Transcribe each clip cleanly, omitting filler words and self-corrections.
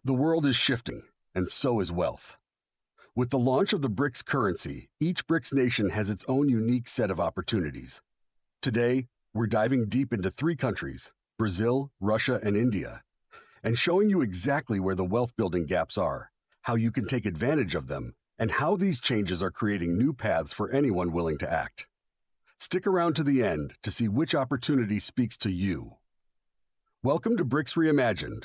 The world is shifting, and so is wealth. With the launch of the BRICS currency, each BRICS nation has its own unique set of opportunities. Today, we're diving deep into three countries, Brazil, Russia, and India, and showing you exactly where the wealth-building gaps are, how you can take advantage of them, and how these changes are creating new paths for anyone willing to act. Stick around to the end to see which opportunity speaks to you. Welcome to Brics-reimagined.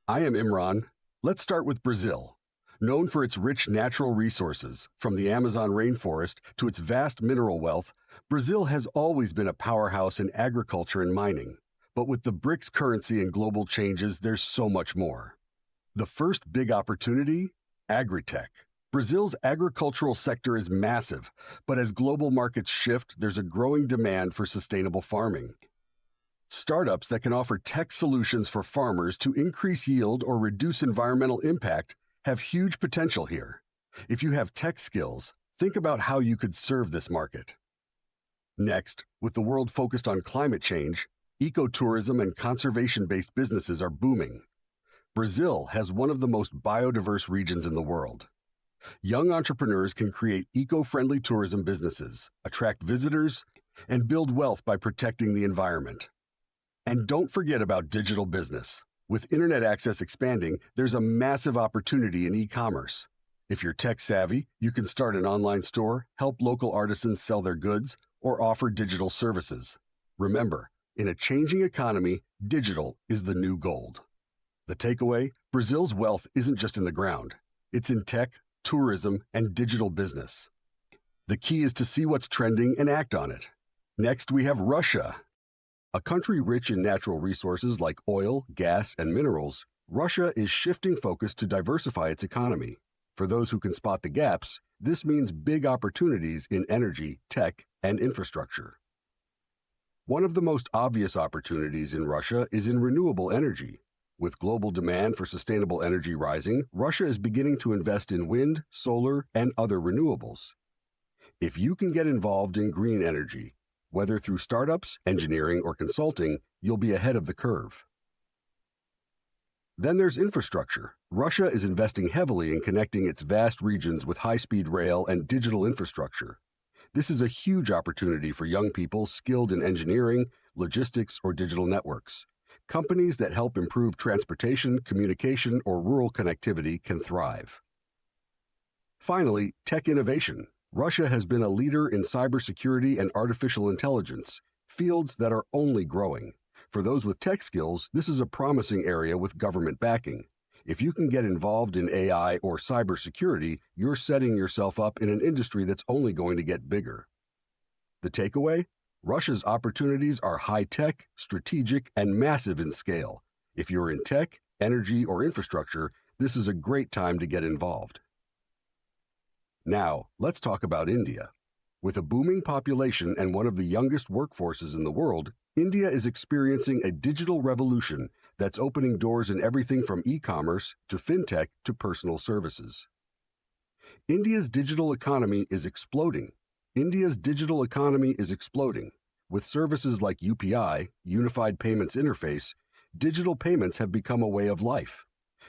I am Imraan. Let's start with Brazil. Known for its rich natural resources, from the Amazon rainforest to its vast mineral wealth, Brazil has always been a powerhouse in agriculture and mining. But with the BRICS currency and global changes, there's so much more. The first big opportunity? Agri-tech. Brazil's agricultural sector is massive, but as global markets shift, there's a growing demand for sustainable farming. Startups that can offer tech solutions for farmers to increase yield or reduce environmental impact have huge potential here. If you have tech skills, think about how you could serve this market. Next, with the world focused on climate change, ecotourism and conservation-based businesses are booming. Brazil has one of the most biodiverse regions in the world. Young entrepreneurs can create eco-friendly tourism businesses, attract visitors, and build wealth by protecting the environment. And don't forget about digital business. With internet access expanding, there's a massive opportunity in e-commerce. If you're tech-savvy, you can start an online store, help local artisans sell their goods, or offer digital services. Remember, in a changing economy, digital is the new gold. The takeaway? Brazil's wealth isn't just in the ground. It's in tech, tourism, and digital business. The key is to see what's trending and act on it. Next, we have Russia. A country rich in natural resources like oil, gas, and minerals, Russia is shifting focus to diversify its economy. For those who can spot the gaps, this means big opportunities in energy, tech, and infrastructure. One of the most obvious opportunities in Russia is in renewable energy. With global demand for sustainable energy rising, Russia is beginning to invest in wind, solar, and other renewables. If you can get involved in green energy, whether through startups, engineering, or consulting, you'll be ahead of the curve. Then there's infrastructure. Russia is investing heavily in connecting its vast regions with high-speed rail and digital infrastructure. This is a huge opportunity for young people skilled in engineering, logistics, or digital networks. Companies that help improve transportation, communication, or rural connectivity can thrive. Finally, tech innovation. Russia has been a leader in cybersecurity and artificial intelligence, fields that are only growing. For those with tech skills, this is a promising area with government backing. If you can get involved in AI or cybersecurity, you're setting yourself up in an industry that's only going to get bigger. The takeaway? Russia's opportunities are high-tech, strategic, and massive in scale. If you're in tech, energy, or infrastructure, this is a great time to get involved. Now, let's talk about India. With a booming population and one of the youngest workforces in the world, India is experiencing a digital revolution that's opening doors in everything from e-commerce to fintech to personal services. India's digital economy is exploding. With services like UPI, Unified Payments Interface, digital payments have become a way of life.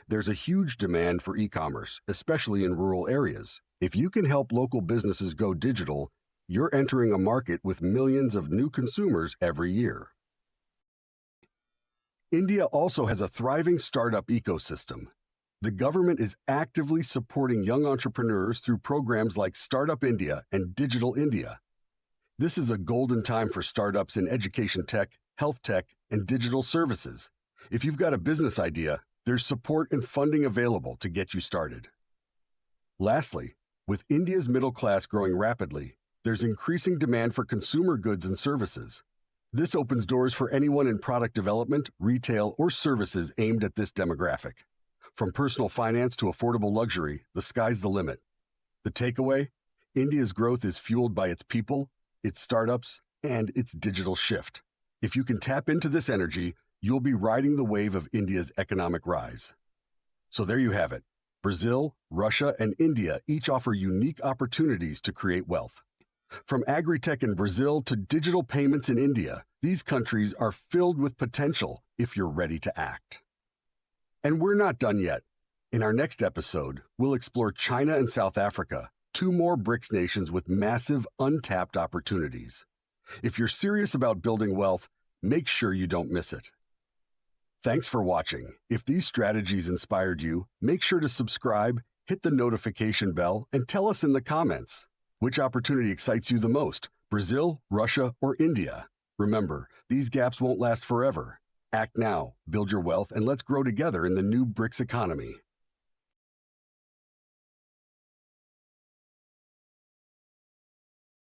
There's a huge demand for e-commerce, especially in rural areas. If you can help local businesses go digital, you're entering a market with millions of new consumers every year. India also has a thriving startup ecosystem. The government is actively supporting young entrepreneurs through programs like Startup India and Digital India. This is a golden time for startups in education tech, health tech, and digital services. If you've got a business idea, there's support and funding available to get you started. Lastly, with India's middle class growing rapidly, there's increasing demand for consumer goods and services. This opens doors for anyone in product development, retail, or services aimed at this demographic. From personal finance to affordable luxury, the sky's the limit. The takeaway? India's growth is fueled by its people, its startups, and its digital shift. If you can tap into this energy, you'll be riding the wave of India's economic rise. So there you have it. Brazil, Russia, and India each offer unique opportunities to create wealth. From agri-tech in Brazil to digital payments in India, these countries are filled with potential if you're ready to act. And we're not done yet. In our next episode, we'll explore China and South Africa, two more BRICS nations with massive, untapped opportunities. If you're serious about building wealth, make sure you don't miss it. Thanks for watching. If these strategies inspired you, make sure to subscribe, hit the notification bell, and tell us in the comments which opportunity excites you the most, Brazil, Russia, or India. Remember, these gaps won't last forever. Act now, build your wealth, and let's grow together in the new BRICS economy.